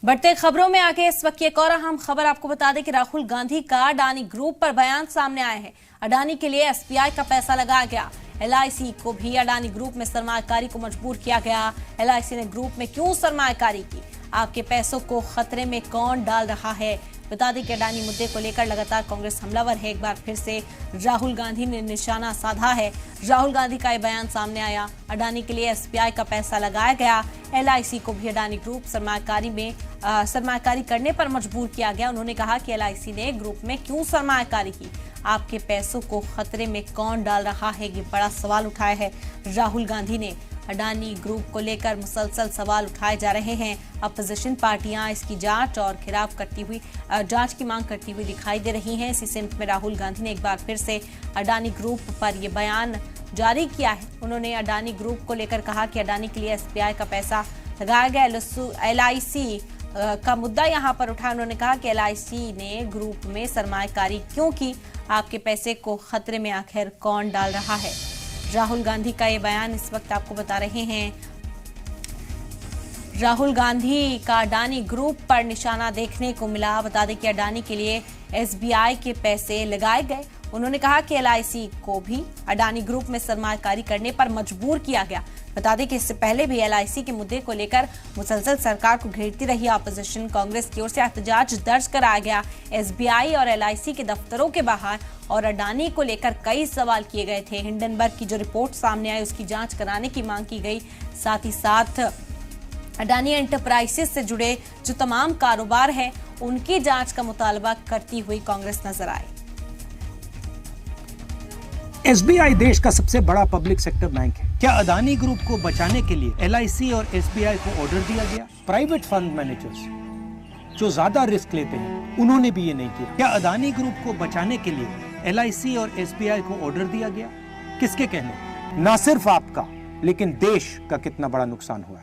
बढ़ते खबरों में आगे इस वक्त एक और अहम खबर आपको बता दें कि राहुल गांधी का अडानी ग्रुप पर बयान सामने आए हैं। अडानी के लिए एसबीआई का पैसा लगाया गया। एलआईसी को भी अडानी ग्रुप में सरमायाकारी को मजबूर किया गया। एलआईसी ने ग्रुप में क्यों सरमायाकारी की, आपके पैसों को खतरे में कौन डाल रहा है। बता दें कि अडानी मुद्दे को लेकर लगातार कांग्रेस हमलावर है। एक बार फिर से राहुल गांधी ने निशाना साधा है। राहुल गांधी का यह बयान सामने आया। अडानी के लिए एसबीआई का पैसा लगाया गया। एलआईसी को भी अडानी ग्रुप सरमायाकारी करने पर मजबूर किया गया। उन्होंने कहा कि एलआईसी ने ग्रुप में क्यों सरमायाकारी की, आपके पैसों को खतरे में कौन डाल रहा है, ये बड़ा सवाल उठाया है राहुल गांधी ने। अडानी ग्रुप को लेकर मुसलसल सवाल उठाए जा रहे हैं। अपोजिशन पार्टियां इसकी जांच की मांग करती हुई दिखाई दे रही हैं। इसी सिमत में राहुल गांधी ने एक बार फिर से अडानी ग्रुप पर यह बयान जारी किया है। उन्होंने अडानी ग्रुप को लेकर कहा कि अडानी के लिए एसबीआई का पैसा लगाया गया। एलआईसी का मुद्दा यहां पर उठाया। उन्होंने कहा कि एलआईसी ने ग्रुप में सरमायाकारी क्यों की, आपके पैसे को खतरे में आखिर कौन डाल रहा है। राहुल गांधी का ये बयान इस वक्त आपको बता रहे हैं। राहुल गांधी का अडानी ग्रुप पर निशाना देखने को मिला। बता दें कि अडानी के लिए एसबीआई के पैसे लगाए गए। उन्होंने कहा कि एलआईसी को भी अडानी ग्रुप में सरमायाकारी करने पर मजबूर किया गया। बता दें कि इससे पहले भी एलआईसी के मुद्दे को लेकर मुसलसल सरकार को घेरती रही अपोजिशन कांग्रेस की ओर से एहतजाज दर्ज कराया गया। एसबीआई और एलआईसी के दफ्तरों के बाहर और अडानी को लेकर कई सवाल किए गए थे। हिंडनबर्ग की जो रिपोर्ट सामने आई उसकी जांच कराने की मांग की गई। साथ ही साथ अडानी एंटरप्राइजेस से जुड़े जो तमाम कारोबार है उनकी जांच का मुतालबा करती हुई कांग्रेस नजर आई। एसबीआई देश का सबसे बड़ा पब्लिक सेक्टर बैंक है। क्या अडानी ग्रुप को बचाने के लिए एलआईसी और एसबीआई को ऑर्डर दिया गया? प्राइवेट फंड मैनेजर्स जो ज्यादा रिस्क लेते हैं उन्होंने भी ये नहीं किया। क्या अडानी ग्रुप को बचाने के लिए एलआईसी और एसबीआई को ऑर्डर दिया गया? किसके कहने? ना सिर्फ आपका लेकिन देश का कितना बड़ा नुकसान हुआ।